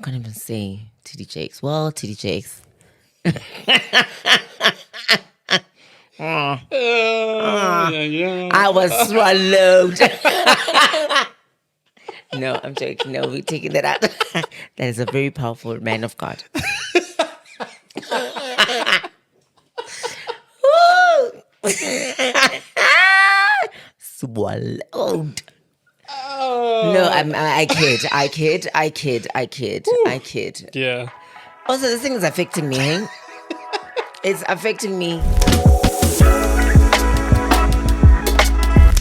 can't even say TD Jakes. Well, TD Jakes. I was swallowed. No, I'm joking. No, we're taking that out. That is a very powerful man of God. Swallowed. No, I kid. Yeah. Also, this thing is affecting me. Eh? It's affecting me.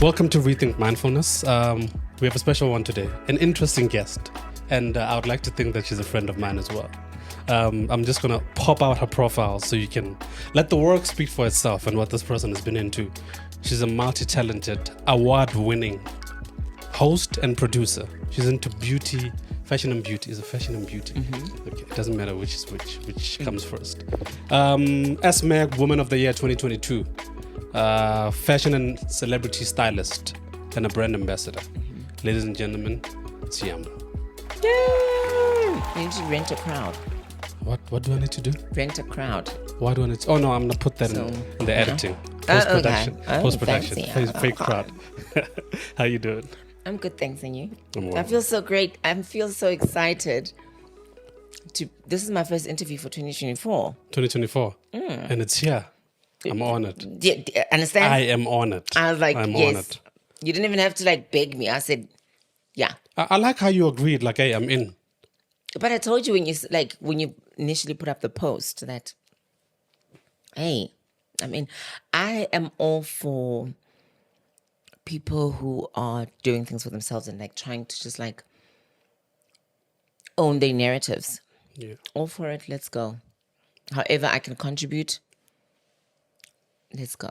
Welcome to Rethink Mindfulness. We have a special one today, an interesting guest, and I would like to think that she's a friend of mine as well. I'm just going to pop out her profile so you can let the work speak for itself and what this person has been into. She's a multi-talented, award-winning host and producer. She's into beauty, fashion and beauty. Is it fashion and beauty? Mm-hmm. Okay, it doesn't matter which is which comes first. SMAG Woman of the Year 2022. Fashion and celebrity stylist and a brand ambassador. Mm-hmm. Ladies and gentlemen, Siam. You need to rent a crowd. What do I need to do? Rent a crowd. Why do I need to? Oh no, I'm gonna put that in the editing. Post-production. Okay. Post-production. Fancy. Fake crowd. How you doing? I'm good, thanks, and you? Well. I feel so great. I feel so excited. This is my first interview for 2024. 2024. And it's here. I'm honored. Understand? I am honored. I was like, I'm yes. honored. You didn't even have to beg me. I said, yeah. I like how you agreed, like, hey, I'm in. But I told you when you initially put up the post that, hey, I mean, I am all for people who are doing things for themselves and trying to just own their narratives. Yeah. All for it. Let's go. However I can contribute, let's go.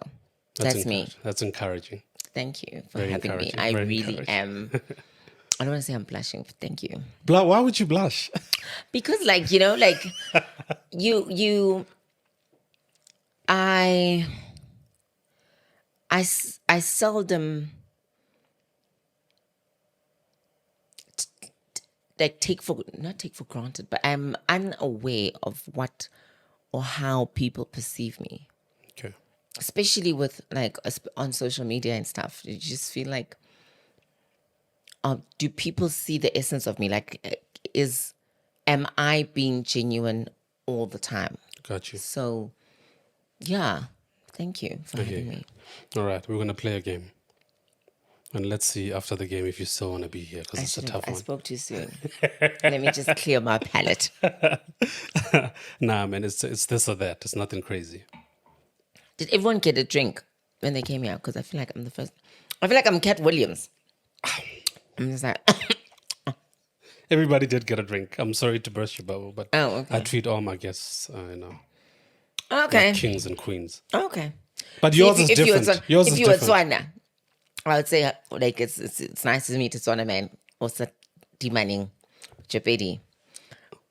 That's me. That's encouraging. Thank you for Very having me. I really am. I don't want to say I'm blushing, but thank you. Why would you blush? Because I seldom not take for granted, but I'm unaware of what or how people perceive me. Okay. Especially with on social media and stuff. You just feel like, do people see the essence of me? Am I being genuine all the time? Got you. So, yeah. Thank you for having me. All right, we're going to play a game. And let's see after the game if you still want to be here, because it's a tough one. I spoke too soon. Let me just clear my palate. Nah, man, it's this or that. It's nothing crazy. Did everyone get a drink when they came here? Because I feel like I'm the first. I feel like I'm Cat Williams. I'm just like... Everybody did get a drink. I'm sorry to burst your bubble, but okay. I treat all my guests, okay. like kings and queens. Okay. But yours is different. If you were Tswana, I would say it's nice to meet a Tswana man. Also, demanding Japedi.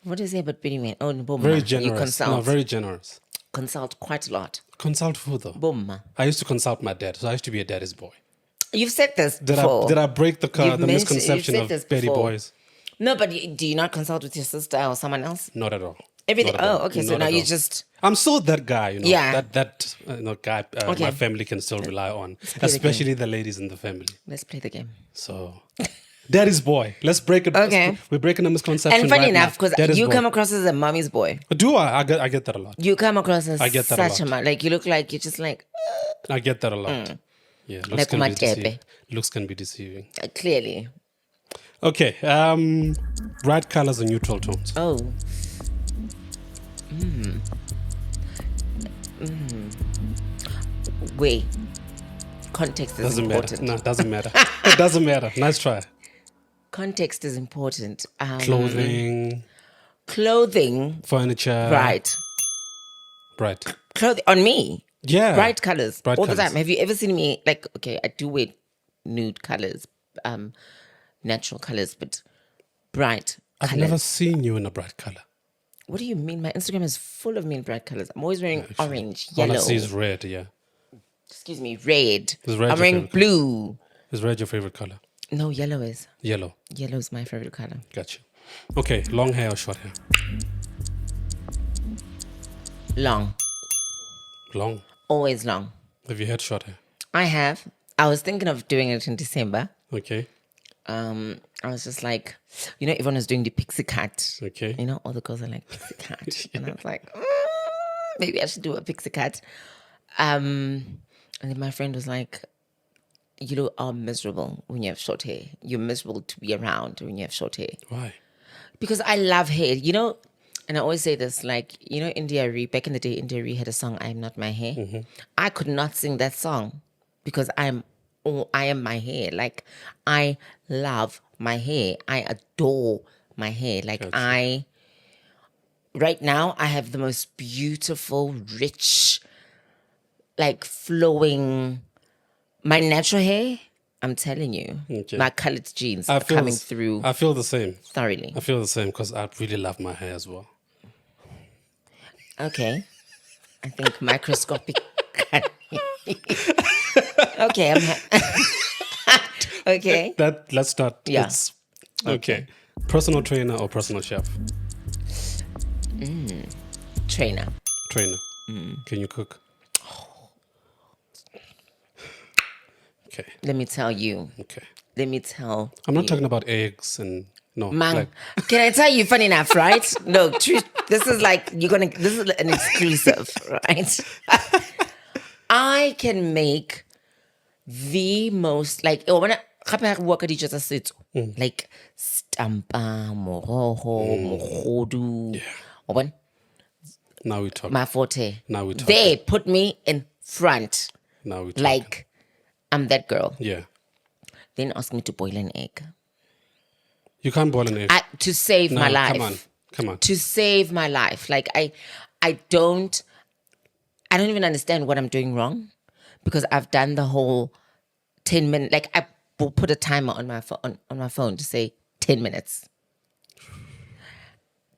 What do you say about Betty man? Oh, Bomma. Very generous. You consult. No, very generous. Consult quite a lot. Consult who though? Bomma. I used to consult my dad, so I used to be a daddy's boy. You've said this before. Did I break the misconception of Betty boys? No, but do you not consult with your sister or someone else? Not at all. Everything. Not at all. Okay. Not So now at you all. just. I'm still that guy, Yeah. That guy. Okay. My family can still rely on, play especially the ladies in the family. Let's play the game. So, daddy's boy. Let's break it. Okay. We're breaking a misconception. And funny right enough, now. because you boy. come across as a mommy's boy. Do I? I get that a lot. You come across as I get that such a a lot. man. You look like you're just like. I get that a lot. Yeah, looks can be deceiving. Looks can be deceiving. Clearly. Okay. Bright colors and neutral tones. Oh. Wait. Context is Doesn't important. matter. No, it doesn't matter. It doesn't matter. Nice try. Context is important. Clothing. Furniture. Right. Clothing on me. Yeah. Bright colors. Bright all colours. the time. Have you ever seen me okay, I do wear nude colors, natural colors, but bright I've colors. never seen you in a bright color. What do you mean? My Instagram is full of me in bright colors. I'm always wearing orange, yellow. All I see is red, yeah. Excuse me, red. Is red I'm your wearing favorite blue. Is red your favorite color? No, yellow is. Yellow. Yellow is my favorite color. Gotcha. Okay, long hair or short hair? Long. Long. Always long. Have you had short hair? I have. I was thinking of doing it in December. Okay. I was just like, everyone was doing the pixie cut. Okay. All the girls are like pixie cut. And I was like, maybe I should do a pixie cut. And then my friend was like, you are miserable when you have short hair. You're miserable to be around when you have short hair. Why? Because I love hair, and I always say this, like, India Ree, back in the day, India Ree had a song, I Am Not My Hair. Mm-hmm. I could not sing that song because I am my hair. Like, I love my hair. I adore my hair. Like, Gotcha. right now, I have the most beautiful, rich, like, flowing, my natural hair, I'm telling you, Okay. my colored jeans are coming through I feel the same. thoroughly. I feel the same because I really love my hair as well. Okay. I think microscopic. Okay. Okay. Let's start. Yeah. Okay. Personal trainer or personal chef? Trainer. Trainer. Can you cook? Okay. Let me tell you. Okay. Let me tell. I'm not talking about eggs and no. Man, can I tell you? Funny enough, right? No, truth. This is like this is an exclusive, right? I can make the most like when I work at each other's like stampa, moroho, mogodu. Yeah. Now we talk. My forte. Now we talk. They put me in front. Now we talk. Like I'm that girl. Yeah. Then ask me to boil an egg. You can't boil an egg. To save my life. Come on. To save my life. Like I don't even understand what I'm doing wrong because I've done the whole 10 minutes. Like I will put a timer on my phone to say 10 minutes.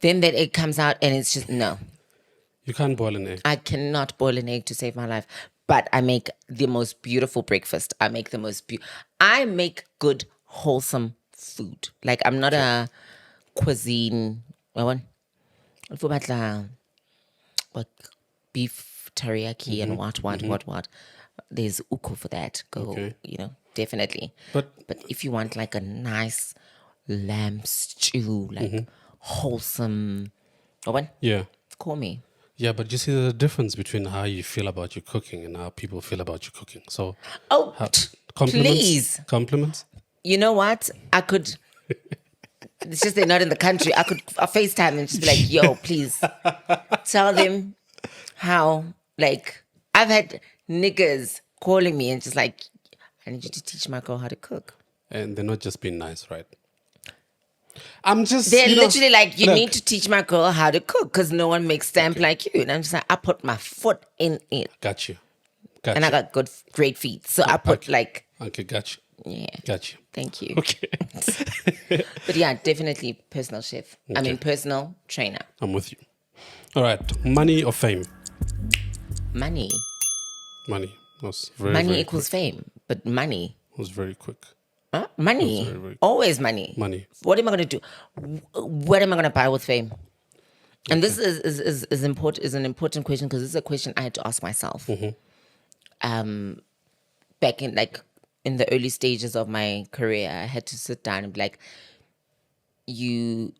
Then that egg comes out and it's just no. You can't boil an egg. I cannot boil an egg to save my life. But I make the most beautiful breakfast. I make I make good, wholesome food. Like I'm not a cuisine. What? Like beef teriyaki and what. There's uko for that. Go, Okay. Definitely. But if you want like a nice lamb stew, like wholesome, what? yeah. Call me. Yeah, but you see the difference between how you feel about your cooking and how people feel about your cooking. So, compliments? Please. Compliments? You know what? I could. It's just they're not in the country. I could FaceTime and just be like, "Yo, please tell them how." Like I've had niggas calling me and just like, "I need you to teach my girl how to cook." And they're not just being nice, right? I'm just. They're literally like, you need to teach my girl how to cook because no one makes stamp like you. And I'm just like, I put my foot in it. Got you. And I got great feet. So I put like. Okay, got you. Yeah. Got you. Thank you. Okay. But yeah, definitely personal chef. Okay. I mean, personal trainer. I'm with you. All right. Money or fame? Money. Money. Was very, money very equals quick. fame, but money. Was very quick. Huh? Money. Very, very always money. Money. What am I going to do? What am I going to buy with fame? And this is important. Is an important question because this is a question I had to ask myself. Back in the early stages of my career, I had to sit down and be like, you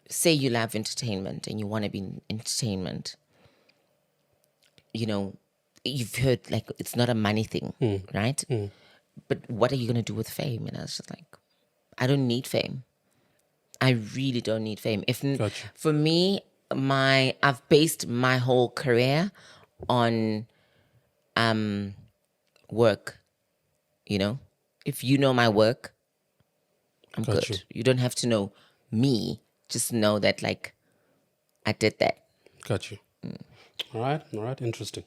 say you love entertainment and you want to be in entertainment. You've heard like it's not a money thing, right? But what are you going to do with fame? And I was just like, I don't need fame. I really don't need fame. Gotcha. For me, I've based my whole career on work. If you know my work, I'm Gotcha. good. You don't have to know me. Just know that like I did that. Got you. All right. Interesting.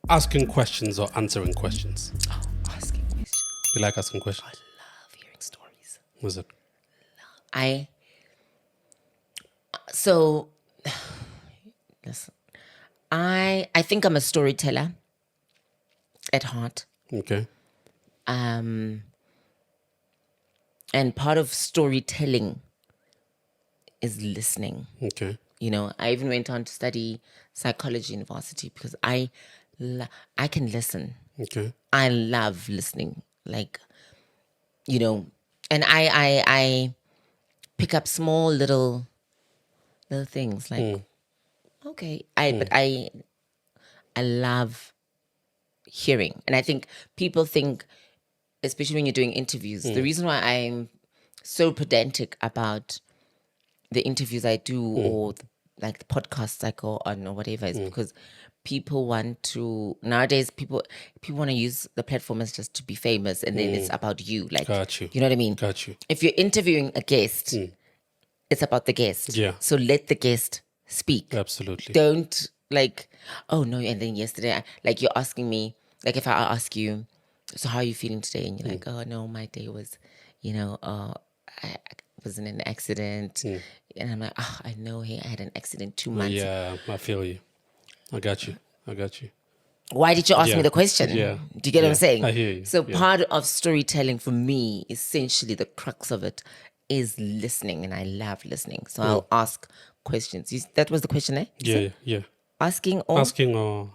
Asking questions or answering questions? Oh, asking questions. You like asking questions? I love hearing stories. Was it? Listen, I think I'm a storyteller at heart. Okay. And part of storytelling is listening. Okay. You know, I even went on to study psychology university because I can listen. Okay. I love listening. Like, you know, and I pick up small little things like, okay, but I love hearing. And I think people think, especially when you're doing interviews, the reason why I'm so pedantic about the interviews I do or like the podcasts I go on or whatever is because people want to nowadays people want to use the platform as just to be famous, and then it's about you. Like, Got you. you know what I mean? Got you. If you're interviewing a guest, it's about the guest. Yeah. So let the guest speak. Absolutely. Don't like, oh no, and then yesterday, like you're asking me, like if I ask you, so how are you feeling today? And you're like, oh no, my day was, I was in an accident. And I'm like, oh, I know, hey, I had an accident 2 months. Yeah, I feel you. I got you. Why did you ask Yeah. me the question? Yeah. Do you get what I'm saying? I hear you. So Yeah. part of storytelling for me, essentially the crux of it, is listening, and I love listening. So I'll ask questions. That was the question, eh? Yeah. Asking or Asking or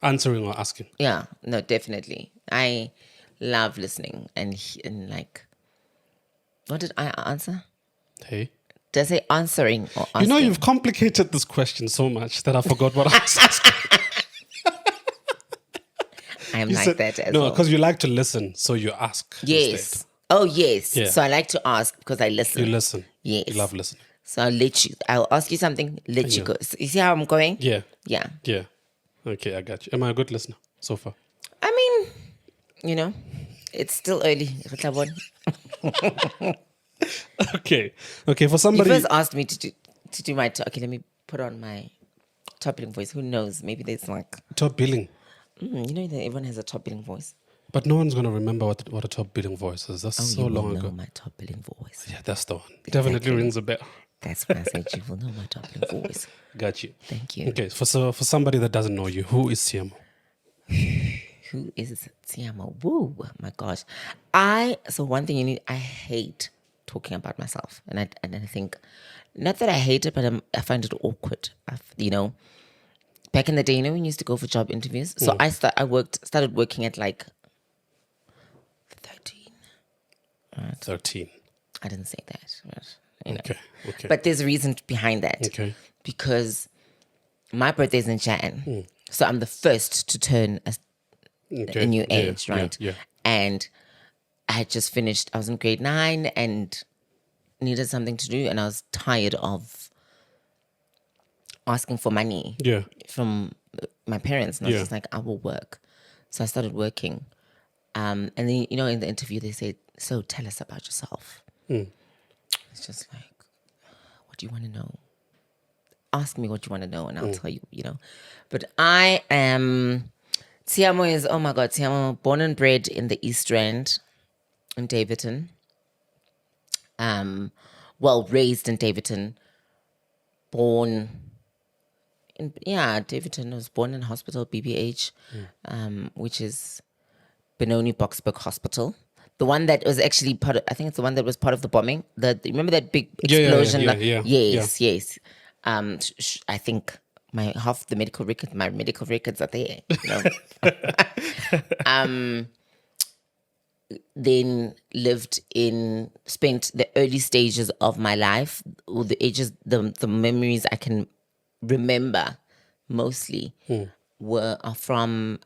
answering or asking. yeah, no, definitely. I love listening and like, what did I answer? Hey. Did I say answering or asking? You know, you've complicated this question so much that I forgot what I was asking. I'm You like said- that as no, well. because you like to listen, so you ask. Yes. Instead. Oh, yes. Yeah. So I like to ask because I listen. You listen. Yes. You love listening. So I'll ask you something, let you Yeah. go. So you see how I'm going? Yeah. Yeah. Yeah. Okay, I got you. Am I a good listener so far? I mean, it's still early. Okay. Okay, for You somebody. first asked me to do my okay, let me put on my top billing voice. Who knows? Maybe there's like Top billing. you know that everyone has a top billing voice. But no one's going to remember what a top billing voice is. That's so You will long know ago. my top billing voice. Yeah, that's the one. Definitely Exactly. rings a bell. That's why I said you will know my top billing voice. Got you. Thank you. Okay, for somebody that doesn't know you, who is Siamo? Who is Tiamo? Woo, my gosh. So one thing I hate talking about myself. And I think, not that I hate it, but I find it awkward. Back in the day, when you used to go for job interviews. So I started working at like 13. 13. I didn't say that. But, Okay. But there's a reason behind that. Okay. Because my birthday's in Jan. So I'm the first to turn a new age, right? Yeah. And I had just finished, I was in grade 9 and needed something to do, and I was tired of asking for money Yeah. from my parents. And I was Yeah. just like, I will work. So I started working. And then, in the interview, they said, so tell us about yourself. It's just like, what do you want to know? Ask me what you want to know and I'll tell you, But I am, Tiamo is, oh my God, Tiamo, born and bred in the East Rand in Davidton. Raised in Davidton. Born in, Davidton. I was born in hospital, BBH, which is Benoni Boksburg Hospital. The one that was actually I think it's the one that was part of the bombing. Remember that big explosion? Yeah. Yes. I think my medical records are there. Then spent the early stages of my life, or the memories I can remember mostly are from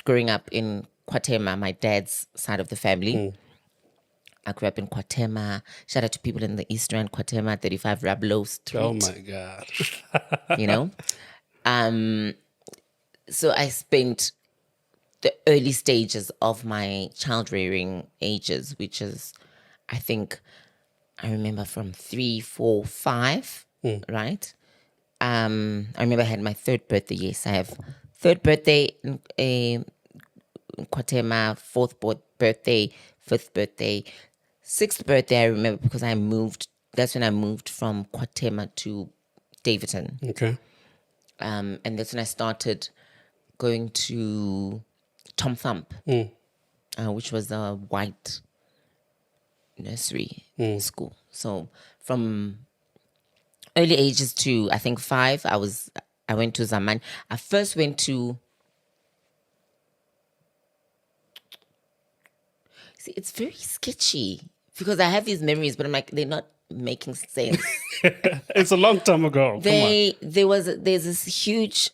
growing up in Kwatema, my dad's side of the family. I grew up in Kwatema. Shout out to people in the East Rand, Kwatema, 35 Rablow Street. Oh my God. So I spent the early stages of my child rearing ages, which is, I think, I remember from 3, 4, 5, right? I remember I had my third birthday. Yes, I have third birthday in Kwatema, fourth birthday, fifth birthday, sixth birthday. I remember because I moved. That's when I moved from Kwatema to Davidton. Okay. And that's when I started going to Tom Thump, which was a white nursery school. So from early ages to I think 5. I went to Zaman. I first went to. See, it's very sketchy because I have these memories, but I'm like they're not making sense. It's a long time ago. Come on. There's this huge.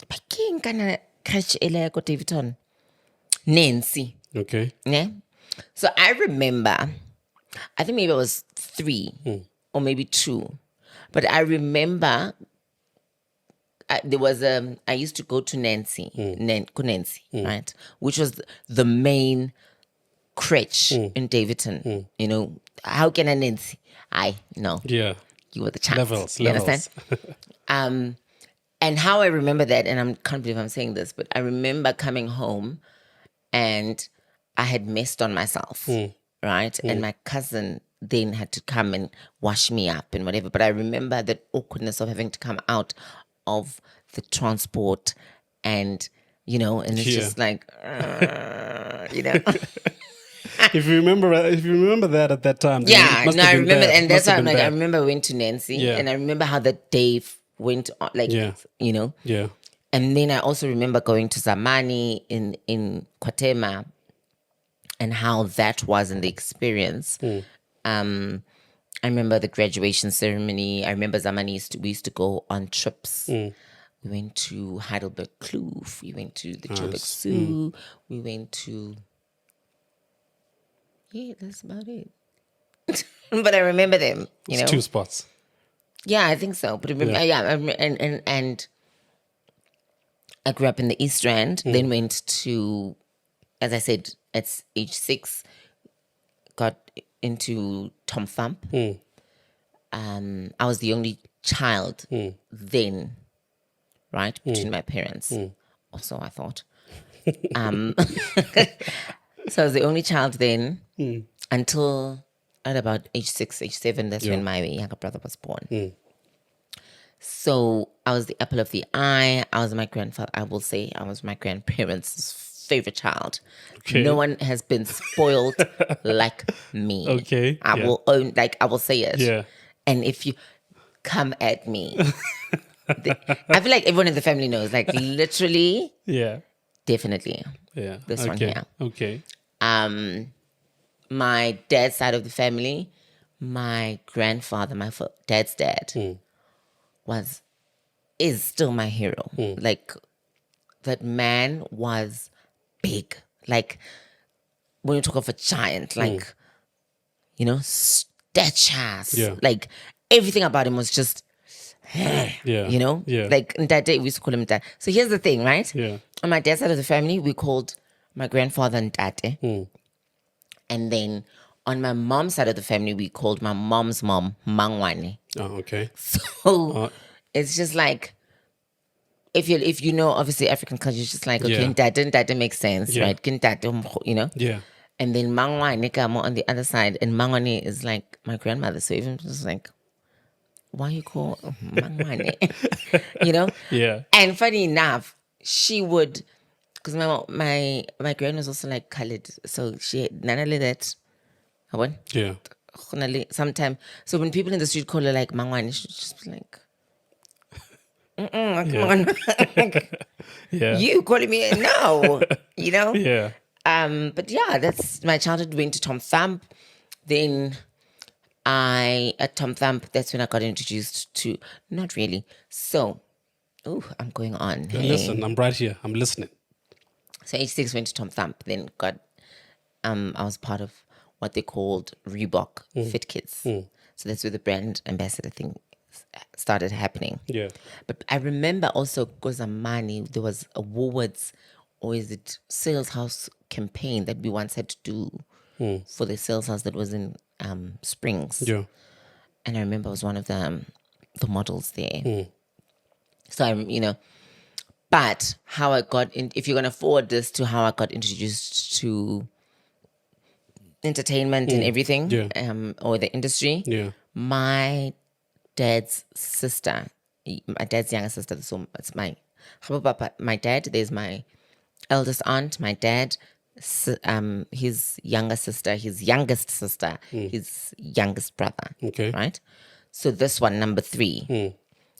Baking kana catch ele ko Davidton. Nancy. Okay. Yeah. So I remember, I think maybe I was 3 or maybe 2, but I remember there was I used to go to Nancy, Nancy, right, which was the main crèche in Davidton. You know, how can I Nancy? No, Yeah. you were the child. Levels. You understand? And how I remember that, and I can't believe I'm saying this, but I remember coming home and I had messed on myself, right? And my cousin then had to come and wash me up and whatever. But I remember that awkwardness of having to come out of the transport and, you know, and it's just like, you know. If you remember that at that time, then it Yeah, must no, have I been remember, bad. and that's Must have why I'm been like, I bad. remember I went to Nancy, Yeah. and I remember how the day went on, like, Yeah. you know. Yeah. And then I also remember going to Zamani in Kwatema and how that was in the experience. I remember the graduation ceremony. I remember Zamani we used to go on trips. We went to Heidelberg Kloof. We went to the Joburg Zoo. We went to... Yeah, that's about it. But I remember them, you know. It's 2 spots. Yeah, I think so. But remember, and I grew up in the East Rand. Then went to, as I said, at age 6, got into Tom Thump. I was the only child then, right, between my parents. Also, I thought. So I was the only child then until at about age 6, age 7. That's when my younger brother was born. So I was the apple of the eye. I was I was my grandparents' favorite child. Okay. No one has been spoiled like me. Okay, I will say it. Yeah. And if you come at me, I feel like everyone in the family knows, like literally, Yeah. definitely. Yeah. This okay. one here. Okay. My dad's side of the family, my grandfather, dad's dad, is still my hero. Like, that man was big. Like, when you talk of a giant, like, you know, stature, like everything about him was just, you know, like Ndate, we used to call him Ndate. So here's the thing, right? Yeah. On my dad's side of the family, we called my grandfather Ndate. And then on my mom's side of the family, we called my mom's mom Mangwane. Oh, okay. So it's just like, if you know, obviously African culture, it's just like, okay, Ndate makes sense, right? Ndate, you know? Yeah. And then Mangwane Kamo on the other side, and Mangwane is like my grandmother. So even just like, why you call Mangwane? You know? Yeah. And funny enough, she would, because my grand was also like colored, so she not only that. What? Yeah. Sometimes, so when people in the street call her like Mangwane, she'd just be like, come on, Yeah. you calling me no, you know? Yeah. But yeah, that's my childhood. Went to Tom Thump. Then at Tom Thump, that's when I got introduced to, not really. So, I'm going on. Hey. Listen, I'm right here. I'm listening. So age 6 went to Tom Thump. Then I was part of what they called Reebok Fit Kids. So that's where the brand ambassador thing started happening. Yeah. But I remember also, Kozamani, there was a Woolworths, or is it Sales House campaign that we once had to do for the sales house that was in Springs. Yeah. And I remember I was one of the models there. So you know, but how I got in, if you're going to forward this to how I got introduced to entertainment and everything, or the industry, my dad's sister, my dad's younger sister, so it's my dad, there's my eldest aunt, my dad, his younger sister, his youngest sister, his youngest brother. Okay. Right? So this one, number 3,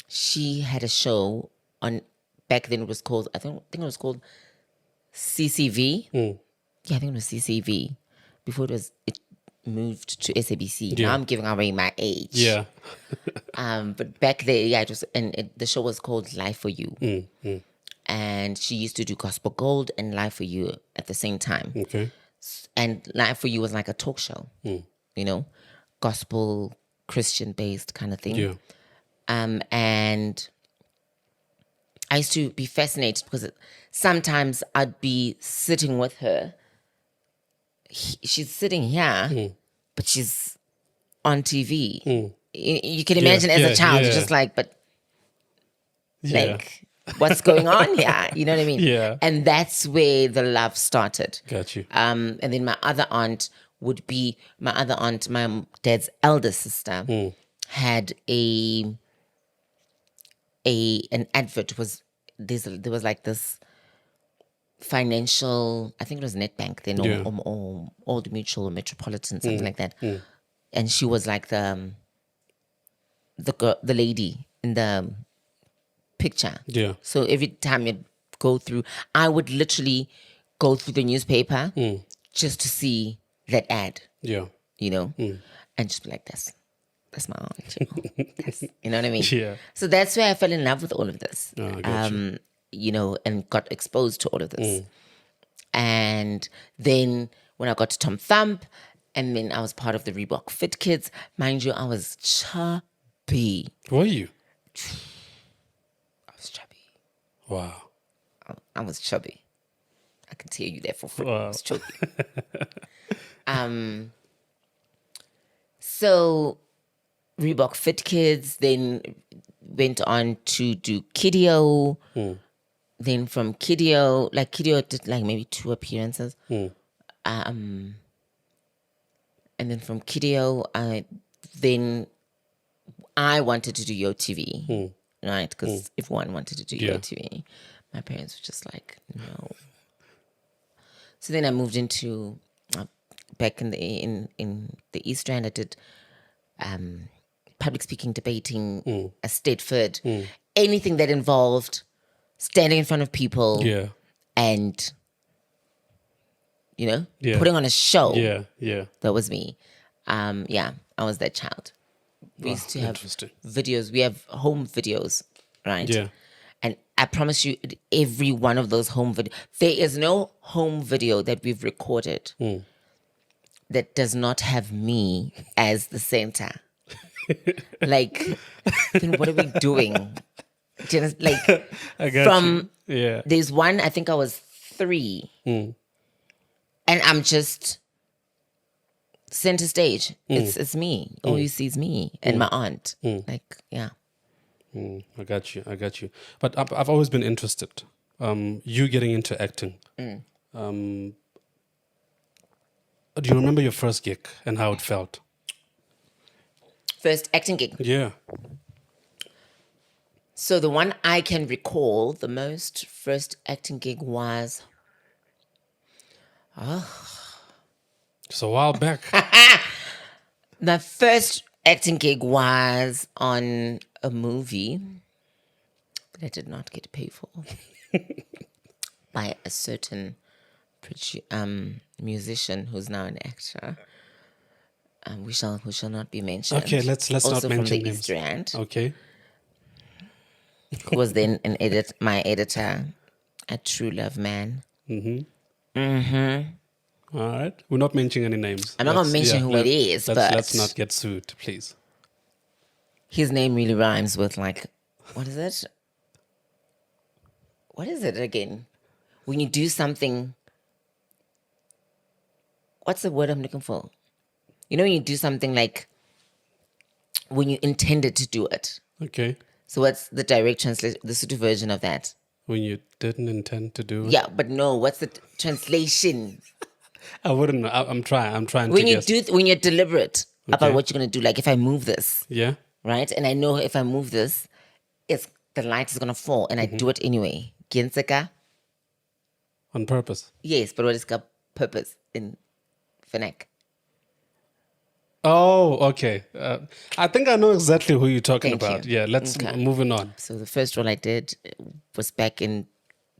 she had a show on, back then it was called, I think it was called CCV. Yeah, I think it was CCV. Before it moved to SABC. Yeah. Now I'm giving away my age. Yeah. But back there, yeah, it was, and the show was called Life for You. And she used to do Gospel Gold and Life for You at the same time. Okay. And Life for You was like a talk show, you know, gospel, Christian based kind of thing. Yeah. And I used to be fascinated because sometimes I'd be sitting with her. She's sitting here, but she's on TV. You can imagine as a child, you're just like, but like, what's going on here? You know what I mean? Yeah. And that's where the love started. Got you. And then my other aunt would be my dad's elder sister, had an advert. There was like this financial, I think it was Netbank then, or Old Mutual or Metropolitan, something like that. And she was like the lady in the picture. Yeah. So every time you go through, I would literally go through the newspaper just to see that ad. Yeah. You know, and just be like, that's my aunt. You know what I mean? Yeah. So that's where I fell in love with all of this. Oh, I got you. You know, and got exposed to all of this. And then when I got to Tom Thumb, and then I was part of the Reebok Fit Kids, mind you, I was chubby. Were you? I was chubby. Wow. I was chubby. I can tell you that for free. Wow. I was chubby. So Reebok Fit Kids, then went on to do Kidio. Then from Kidio, did like maybe 2 appearances. And then from Kidio, I wanted to do YoTV, right? Because everyone wanted to do YoTV. My parents were just like, no. So then I moved into back in the East Rand. I did public speaking, debating, a Stedford, anything that involved standing in front of people, and putting on a show. Yeah. That was me. I was that child. We used to have videos. We have home videos, right? Yeah. And I promise you, every one of those home videos, there is no home video that we've recorded that does not have me as the center. Like, then what are we doing? Like, I got you. Yeah. There's one, I think I was 3. And I'm just center stage. It's me. All you see is me and my aunt. Like, yeah. I got you. But I've always been interested. You getting into acting. Do you remember your first gig and how it felt? First acting gig. Yeah. So the one I can recall the most, first acting gig was... It's a while back. The first acting gig was on a movie that I did not get paid for by a certain musician who's now an actor. Who shall not be mentioned. Okay, let's also not mention from the names. East Rand. Okay. Who was then my editor at True Love Man. All right. We're not mentioning any names. I'm not going to mention who it is, but... Let's not get sued, please. His name really rhymes with, like, what is it? What is it again? When you do something... What's the word I'm looking for? You know when you do something like... When you intended to do it. Okay. So what's the direct translation, the Sotho version of that? When you didn't intend to do it? Yeah, but no, what's the translation? I wouldn't know. I'm trying when to you guess. When you're deliberate about what you're going to do, like if I move this, Yeah. right? And I know if I move this, the light is going to fall, and I do it anyway. Ginseka? On purpose. Yes, but what is the purpose in Finnick? Oh, okay. I think I know exactly who you're talking Thank about. you. Yeah, let's moving on. So the first role I did was back in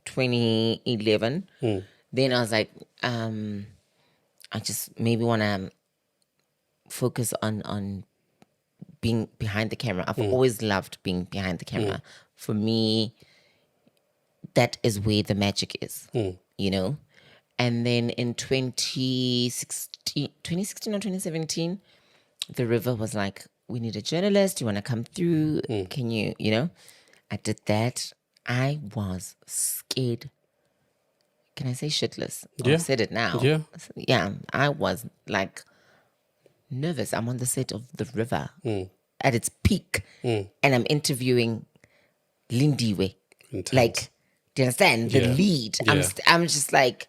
2011. Then I was like, I just maybe want to focus on being behind the camera. I've always loved being behind the camera. For me, that is where the magic is, you know? And then in 2016 or 2017, the River was like, we need a journalist. You want to come through? Can you, you know? I did that. I was scared. Can I say shitless? Oh, Yeah. I've said it now. Yeah. Yeah, I was like nervous. I'm on the set of The River at its peak, and I'm interviewing Lindiwe. Intense. Like, do you understand? The Yeah. lead. Yeah. I'm just like,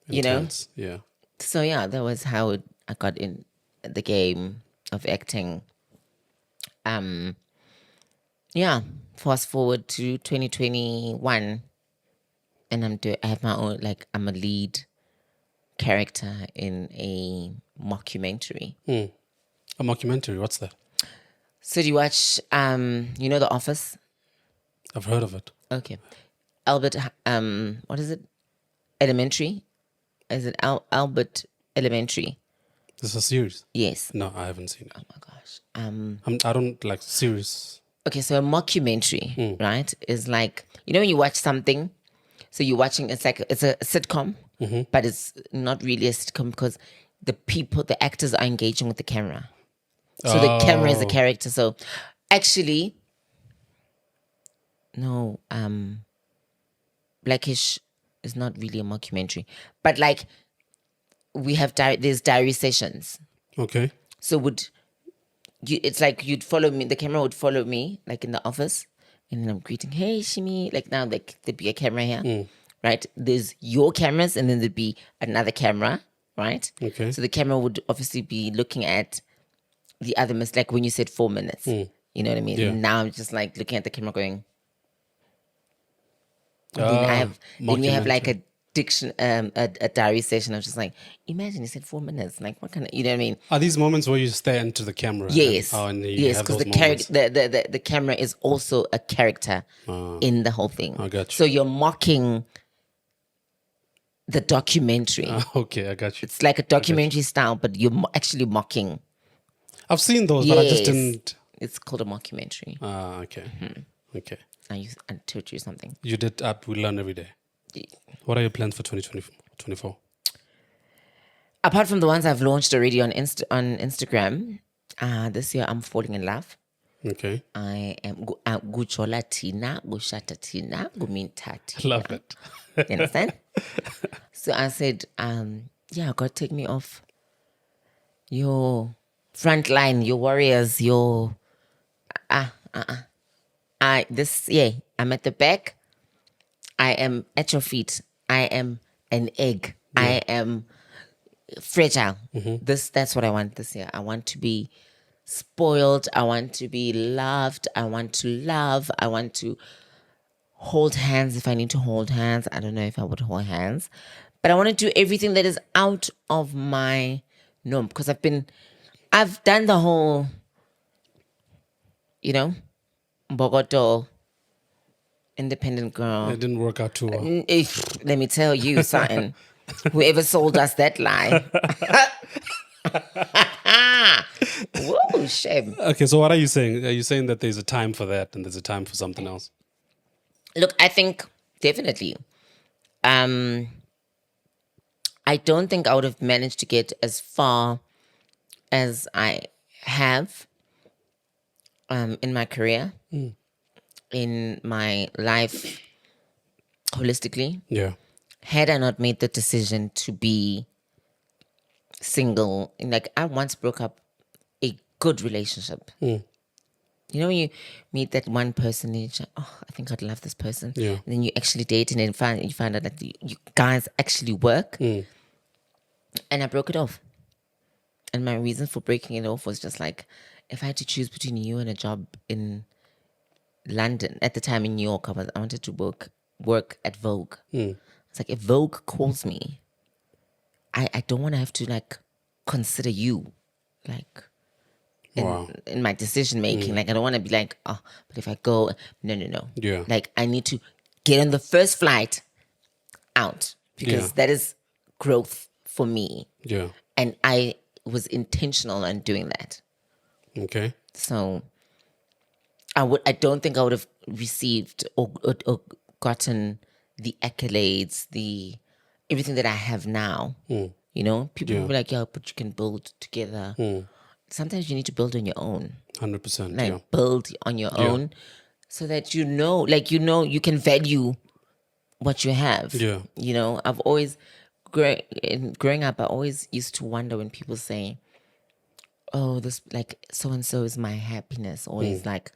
you know? Intense. Yeah. So yeah, that was how I got in the game of acting. Yeah. Fast forward to 2021, and I have my own, like, I'm a lead character in a mockumentary. A mockumentary. What's that? So do you watch you know The Office? I've heard of it. Okay. Albert what is it? Elementary? Is it Albert Elementary? This is a series. Yes. No, I haven't seen it. Oh my gosh. I don't like series. Okay, so a mockumentary, right, is like, you know when you watch something, so you're watching, it's like, it's a sitcom, but it's not really a sitcom because the actors are engaging with the camera. So the camera is a character. So actually, no, Blackish is not really a mockumentary, but like there's diary sessions. Okay. So it's like you'd follow me, the camera would follow me, like in the office, and then I'm greeting, hey, Shimi, like now, like there'd be a camera here, right? There's your cameras, and then there'd be another camera, right? Okay. So the camera would obviously be looking at the other like when you said 4 minutes, you know what I mean? Yeah. And now I'm just like looking at the camera going, then we have like a diary session. I was just like, imagine you said 4 minutes. Like, what kind of, you know what I mean? Are these moments where you stare into the camera? Yes. And you Yes, have because those the moments? the camera is also a character in the whole thing. I got you. So you're mocking the documentary. Okay, I got you. It's like a documentary style, but you're actually mocking. I've seen those, but I just Yes. didn't. It's called a mockumentary. Okay. Okay. I taught you something. You did we learn every day. What are your plans for 2024? Apart from the ones I've launched already on Instagram, this year I'm falling in love. Okay. I am guchola tina, gushata tina, guminta tina. Love it. You understand? So I said, yeah, God, take me off your front line, your warriors, your I'm at the back. I am at your feet. I am an egg. I am fragile. That's what I want this year. I want to be spoiled. I want to be loved. I want to love. I want to hold hands if I need to hold hands. I don't know if I would hold hands, but I want to do everything that is out of my norm because I've done the whole, you know, Bogoto independent girl. It didn't work out too well. Let me tell you something. Whoever sold us that lie. Whoa, shame. Okay, so what are you saying? Are you saying that there's a time for that and there's a time for something else? Look, I think definitely. I don't think I would have managed to get as far as I have in my career, in my life, holistically, Yeah. had I not made the decision to be single. Like, I once broke up a good relationship. You know when you meet that one person and you're like, oh, I think I'd love this person. Yeah. And then you actually date and then you find out that you guys actually work. And I broke it off. And my reason for breaking it off was just like, if I had to choose between you and a job in London, at the time in New York, I wanted to work at Vogue. It's like, if Vogue calls me, I don't want to have to like consider you, like Wow. in my decision making. Like I don't want to be like, oh, but if I go, no. Yeah. Like I need to get on the first flight out because that is growth for me, Yeah. and I was intentional on doing that. Okay. So I don't think I would have received or gotten the accolades, the everything that I have now. You know, people will be like, yeah, but you can build together. Sometimes you need to build on your own. 100%. Like Yeah. build on your own so that you know you can value what you have. Yeah. You know, I've always growing up, I always used to wonder when people say, oh, this like so and so is my happiness, or is like,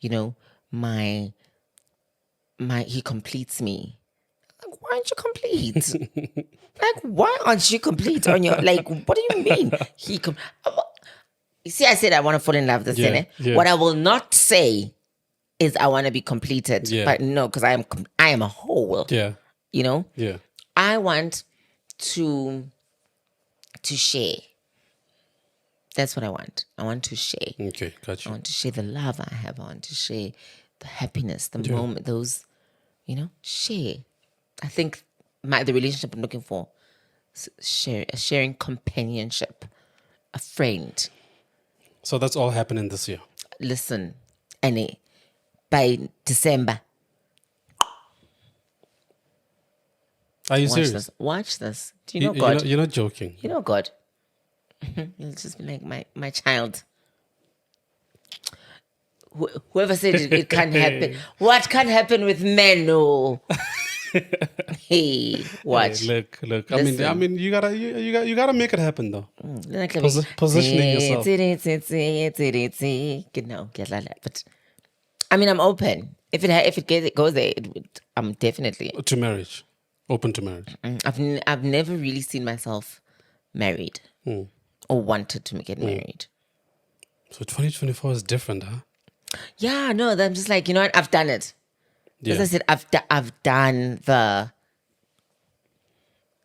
you know, my he completes me. Like, why aren't you complete? Like, why aren't you complete on your like? What do you mean? You see, I said I want to fall in love with the sinner. Yeah. What I will not say is I want to be completed. Yeah. But no, because I am a whole. Yeah. You know, Yeah. I want to share. That's what I want. I want to share. Okay. I Gotcha. want to share the love I have. I want to share the happiness, the moment, those, you know, share. I think the relationship I'm looking for, sharing companionship, a friend. So that's all happening this year. Listen, and by December, Are you watch serious? this. Watch this. Do you know God? You're not joking. You know God. He'll just be like my child. Whoever said it can't happen. What can happen with men? No. Hey, watch. Hey, look. Listen. I mean, you gotta make it happen though. Like, Positioning yourself. No, but I mean, I'm open. If it goes there, I'm definitely. To marriage, open to marriage. I've never really seen myself married or wanted to get married. So 2024 is different, huh? Yeah, no, I'm just like, you know what? I've done it. As I said, I've done the,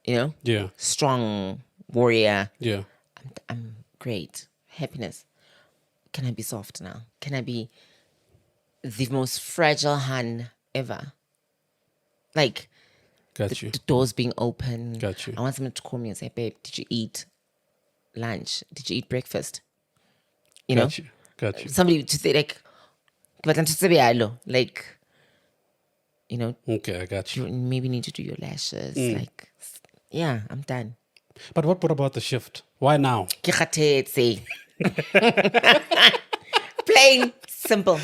you know, strong warrior. Yeah. I'm great. Happiness. Can I be soft now? Can I be the most fragile hand ever? Like, Got you. the doors being open. Got you. I want someone to call me and say, babe, did you eat lunch? Did you eat breakfast? You know? Got you. Somebody to say, like, you know, Okay, I got you. you maybe need to do your lashes. Like, yeah, I'm done. But what about the shift? Why now? Ke kgathetse. Plain, simple.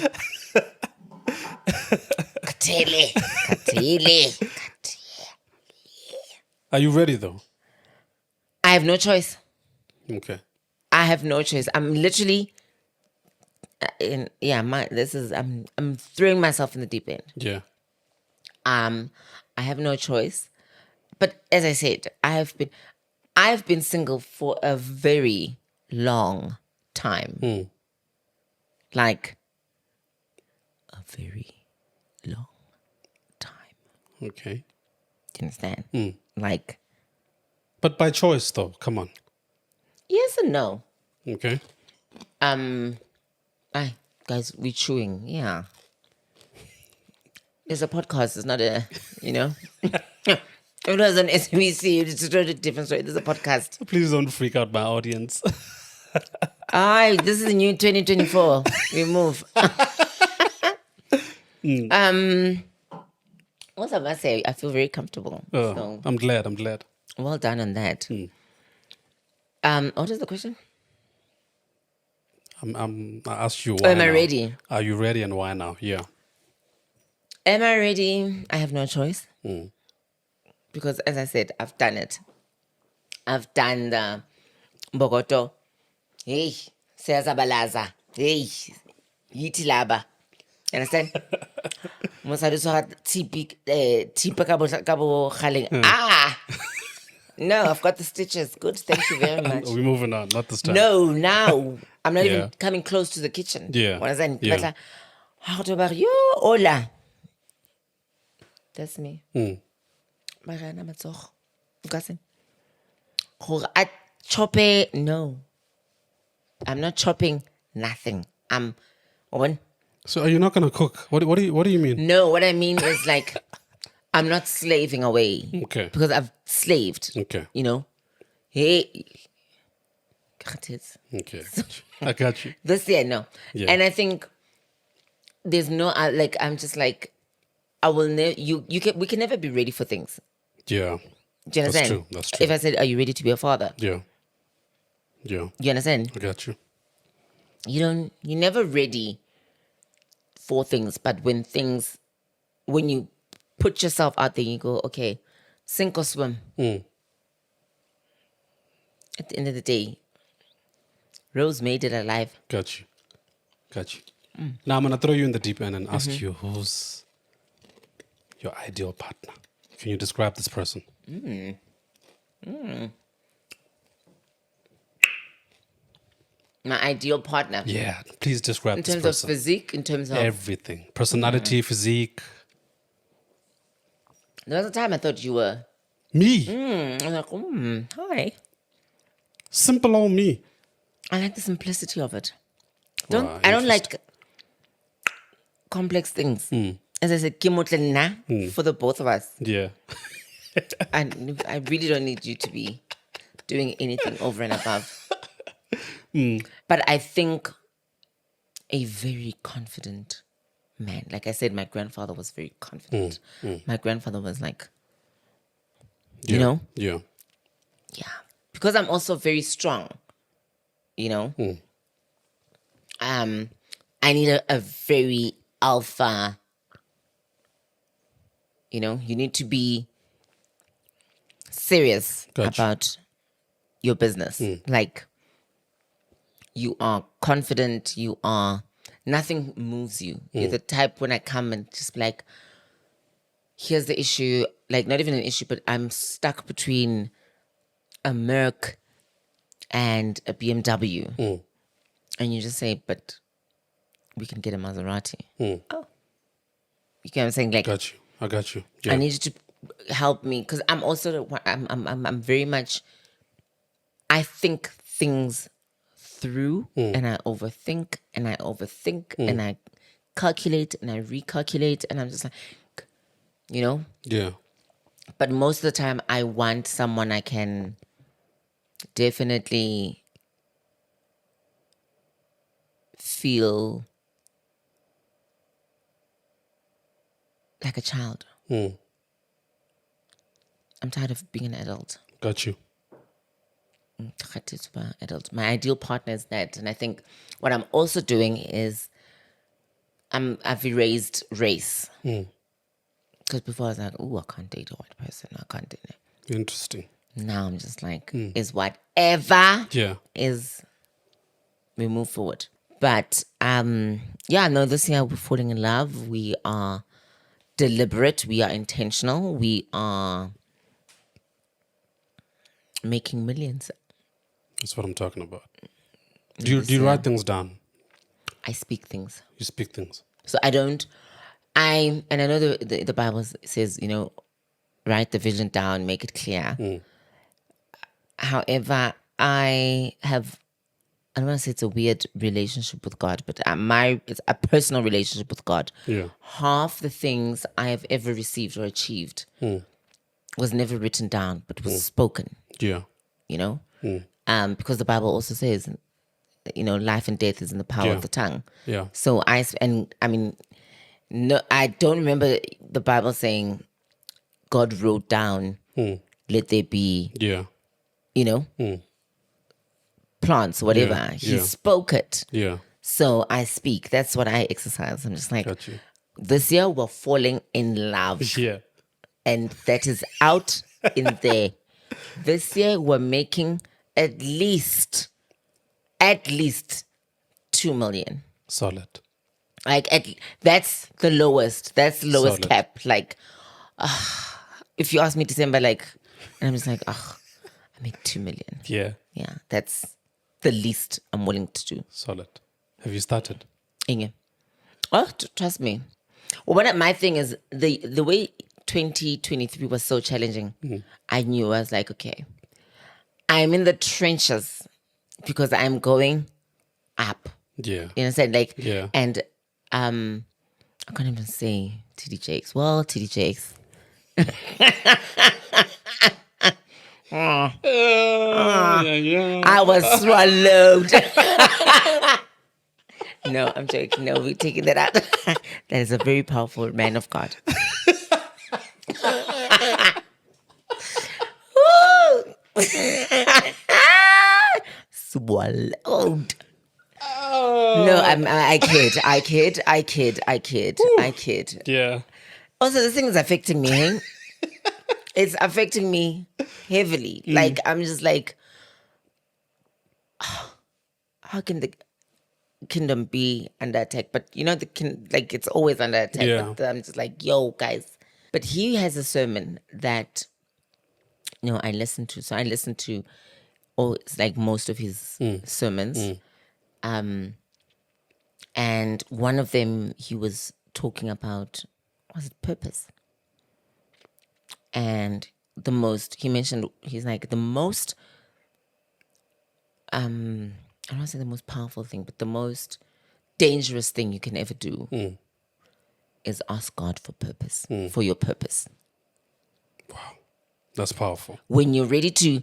Kgathele. Are you ready though? I have no choice. Okay. I have no choice. I'm literally, I'm throwing myself in the deep end. Yeah. I have no choice. But as I said, I've been single for a very long time. Like a very long time. Okay. Do you understand? Like, But by choice though, come on. yes and no. Okay. Guys, we're chewing. Yeah. It's a podcast. It's not a, you know. If it was on SBC, it's a totally different story. There's a podcast. Please don't freak out my audience. This is the new 2024. We move. What I must say, I feel very comfortable. So, I'm glad. well done on that. What is the question? I asked you why. Am I now. ready? Are you ready and why now? Yeah. Am I ready? I have no choice. Because as I said, I've done it. I've done the Bogoto. Hey, Sezabalaza. Hey, Yitilaba. Understand? No, I've got the stitches. Good, thank you very much. We're moving on, not this time. No, now I'm not Yeah. even coming close to the kitchen. Yeah. What is that? Yeah. How about you? Hola. That's me. Magana matsogo. Ukase. Gore chopping. No, I'm not chopping nothing. I'm on. So are you not gonna cook? What do you mean? No, what I mean is like I'm not slaving away. Okay. Because I've slaved. Okay. You know? Hey. Got it. Okay. I got you. This year, no. Yeah. And I think there's no like I'm just like I will never we can never be ready for things. Yeah. Do you understand? That's true. That's true. If I said, are you ready to be a father? Yeah. Yeah. You understand? I got you. You're never ready for things, but when you put yourself out there, you go, okay, sink or swim. At the end of the day, Rose made it alive. Got you. Got you. Now I'm gonna throw you in the deep end and ask you, who's your ideal partner? Can you describe this person? My ideal partner. Yeah, please describe In this terms person. of physique, in terms of Everything. Personality, physique. there was a time I thought you were. Me. I was like, hi. Simple old me. I like the simplicity of it. Wow, I don't like complex things. As I said, Kimotlena for the both of us. Yeah. And I really don't need you to be doing anything over and above. But I think a very confident man. Like I said, my grandfather was very confident. My grandfather was like, you know? Yeah. Yeah. Because I'm also very strong, you know? I need a very alpha, you know? You need to be serious Gotcha. about your business. Like, you are confident, nothing moves you. You're the type when I come and just like, here's the issue, like not even an issue, but I'm stuck between a Merc and a BMW. And you just say, but we can get a Maserati. Oh. You get what I'm saying? Like, I got you. Yeah. I need you to help me because I'm also, I'm very much, I think things through and I overthink and and I calculate and I recalculate and I'm just like, you know? Yeah. But most of the time I want someone I can definitely feel like a child. I'm tired of being an adult. Got you. Adult. My ideal partner is that, and I think what I'm also doing is I've erased race. Because before I was like, oh, I can't date a white person. I can't date it. Interesting. Now I'm just like, is whatever Yeah. is, we move forward. But yeah, no, this year we're falling in love. We are deliberate. We are intentional. We are making millions. That's what I'm talking about. Do you write things down? I speak things. You speak things. So I know the Bible says, you know, write the vision down, make it clear. However, I don't want to say it's a weird relationship with God, but it's a personal relationship with God. Yeah. Half the things I have ever received or achieved was never written down, but was spoken. Yeah. You know, because the Bible also says, you know, life and death is in the power of the tongue. Yeah. So I don't remember the Bible saying God wrote down, let there be, Yeah. you know, plants, whatever. Yeah. He Yeah. spoke it. Yeah. So I speak. That's what I exercise. I'm just like, Got you. this year we're falling in love. Yeah. And that is out in there. This year we're making at least 2 million. Solid. Like that's the lowest. That's the lowest Solid. cap. Like, if you ask me December, like, and I'm just like, I made 2 million. Yeah. Yeah, that's the least I'm willing to do. Solid. Have you started? Inge. Oh, trust me. Well, my thing is the way 2023 was so challenging. I knew I was like, okay, I'm in the trenches because I'm going up. Yeah. You understand? Like, Yeah. and I can't even say TDJX. Well, TDJX. Yeah. I was swallowed. No, I'm joking. No, we're taking that out. That is a very powerful man of God. Swallowed. No, I kid. Yeah. Also, this thing is affecting me. Eh? It's affecting me heavily. Like, I'm just like, how can the kingdom be under attack? But you know, like it's always under attack. Yeah. But I'm just like, yo, guys. But he has a sermon that, I listen to. So I listen to, it's like most of his sermons. And one of them, he was talking about, was it purpose? And he mentioned, he's like, the most, I don't want to say the most powerful thing, but the most dangerous thing you can ever do is ask God for purpose, for your purpose. That's powerful. When you're ready to,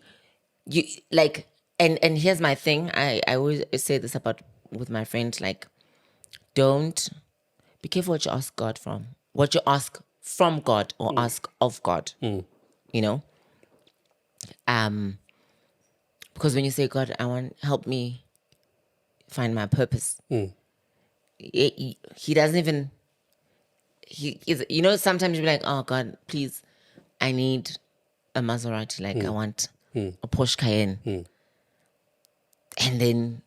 you like, and here's my thing. I always say this with my friend, like, don't be careful what you ask God from. What you ask from God or ask of God. You know? Because when you say, God, help me find my purpose. He doesn't even, sometimes you're like, oh God, please, I need a Maserati. Like I want a Porsche Cayenne. And then,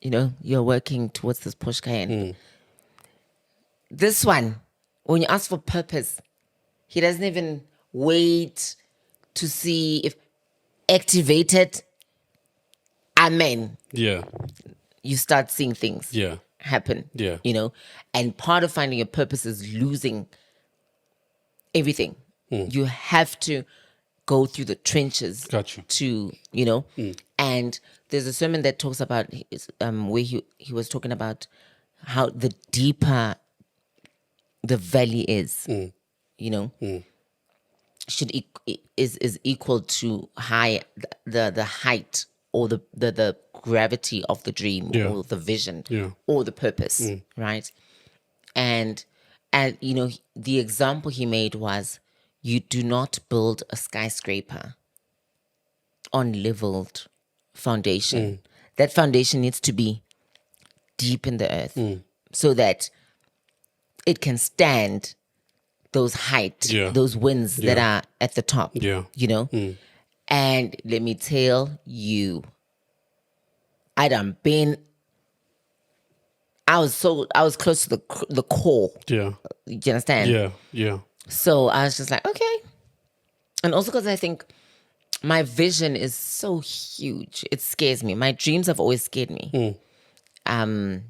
you're working towards this Porsche Cayenne. This one, when you ask for purpose, he doesn't even wait to see if activated. Amen. Yeah. You start seeing things happen. Yeah. And part of finding your purpose is losing everything. You have to go through the trenches. Got you. To, and there's a sermon that talks about where he was talking about how the deeper the valley is, is equal to the height or the gravity of the dream or the vision or the purpose, right? And the example he made was, you do not build a skyscraper on leveled foundation. That foundation needs to be deep in the earth so that it can stand those heights, those winds that are at the top. And let me tell you, I was close to the core. Yeah. You understand? Yeah. So I was just like, okay. And also because I think my vision is so huge. It scares me. My dreams have always scared me. And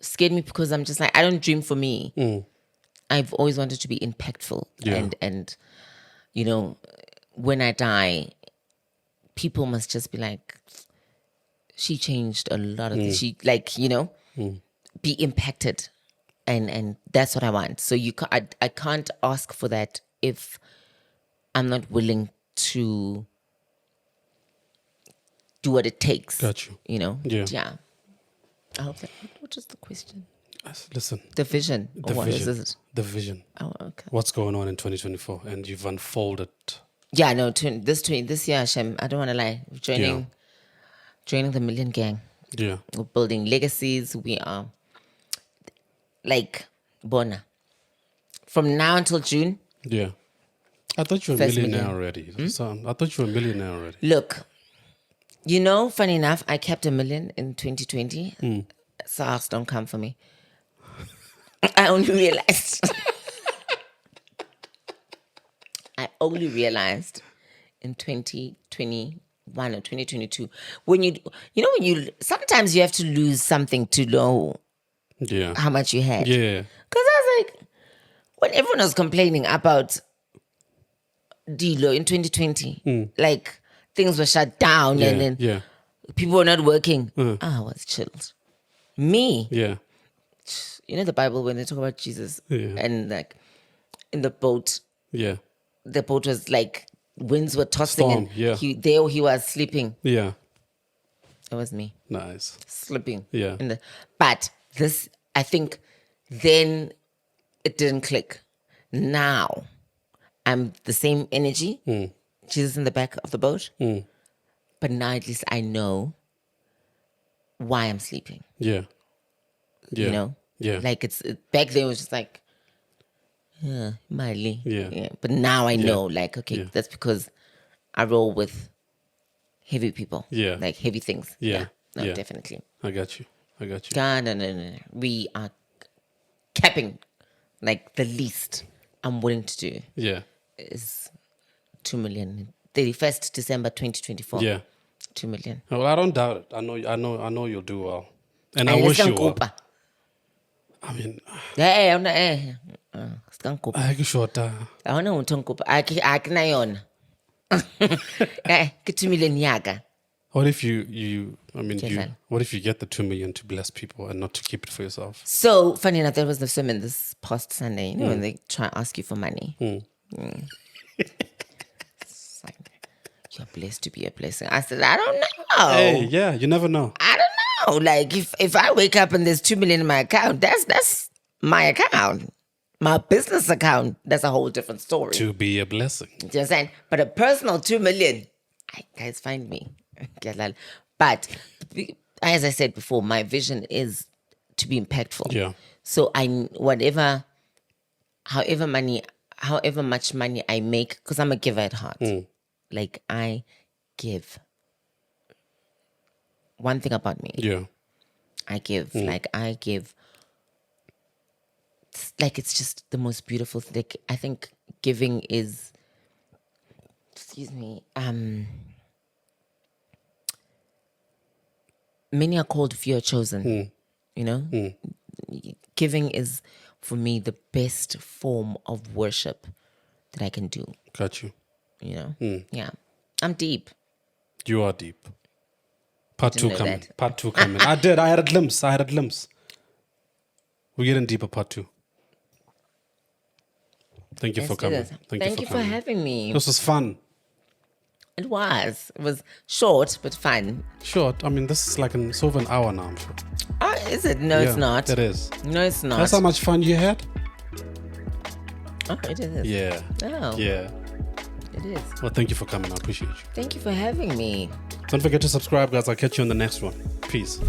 scared me because I'm just like, I don't dream for me. I've always wanted to be impactful. And when I die, people must just be like, she changed a lot of things. She be impacted. And that's what I want. So I can't ask for that if I'm not willing to do what it takes. Got you. Yeah. I hope that. What is the question? Listen. The vision. The What vision. is it? The vision. Oh, okay. What's going on in 2024? And you've unfolded. Yeah, no. This year, Hashem, I don't want to lie. Joining the Million Gang. Yeah. We're building legacies. We are like Bona. From now until June. Yeah. I thought you were a First millionaire million. already. So I thought you were a millionaire already. Look, funny enough, I kept $1 million in 2020. SARS don't come for me. I only realized in 2021 or 2022 when sometimes you have to lose something to know how much you had. Yeah. Because I was like, when everyone was complaining about Dilo in 2020. Like things were shut down and then yeah. people were not working. I was chilled. Me, Yeah. you know the Bible when they talk about Jesus and like in the boat, Yeah. the boat was like winds were tossing Storm, and he was sleeping. Yeah. It was me Nice. sleeping. Yeah. But this, I think, then it didn't click. Now I'm the same energy. Jesus in the back of the boat. But now at least I know why I'm sleeping. Yeah. Yeah. You know? Yeah. Like back then it was just like, Mali. Yeah. But now I know, like, okay, that's because I roll with heavy people. Yeah. Like heavy things. Yeah. No, Yeah. definitely. I got you. No. We are capping. Like the least I'm willing to do Yeah. is 2 million. 31st December 2024. Yeah. 2 million. Well, I don't doubt it. I know you'll do well. And I wish you well. I mean, I short. don't know akina yona. 2 million yaga. What if what if you get the 2 million to bless people and not to keep it for yourself? So funny enough, there was the sermon this past Sunday. You know when they try to ask you for money. It's like, you're blessed to be a blessing. I said, I don't know. Hey, yeah, you never know. I don't know. Like if I wake up and there's 2 million in my account, that's my account. My business account, that's a whole different story. To be a blessing. Just saying. But a personal 2 million, guys, find me. But as I said before, my vision is to be impactful. Yeah. So however much money I make, because I'm a giver at heart. Like I give. One thing about me. Yeah. I give. Like I give. It's just the most beautiful thing. Like, I think giving is, many are called, few are chosen. You know? Giving is, for me, the best form of worship that I can do. Got you. You know? Yeah. I'm deep. You are deep. Part Didn't 2 know coming. that. Part 2 coming. I did. I had a glimpse. We're getting deeper, part 2. Thank you for coming. Thank you for having me. This was fun. It was. It was short, but fun. Short. I mean, this is like it's over an hour now, I'm sure. Oh, is it? No, it's not. It is. No, it's not. That's how much fun you had? Oh, it is. Yeah. Oh. Yeah. It is. Well, thank you for coming. I appreciate you. Thank you for having me. Don't forget to subscribe, guys. I'll catch you on the next one. Peace.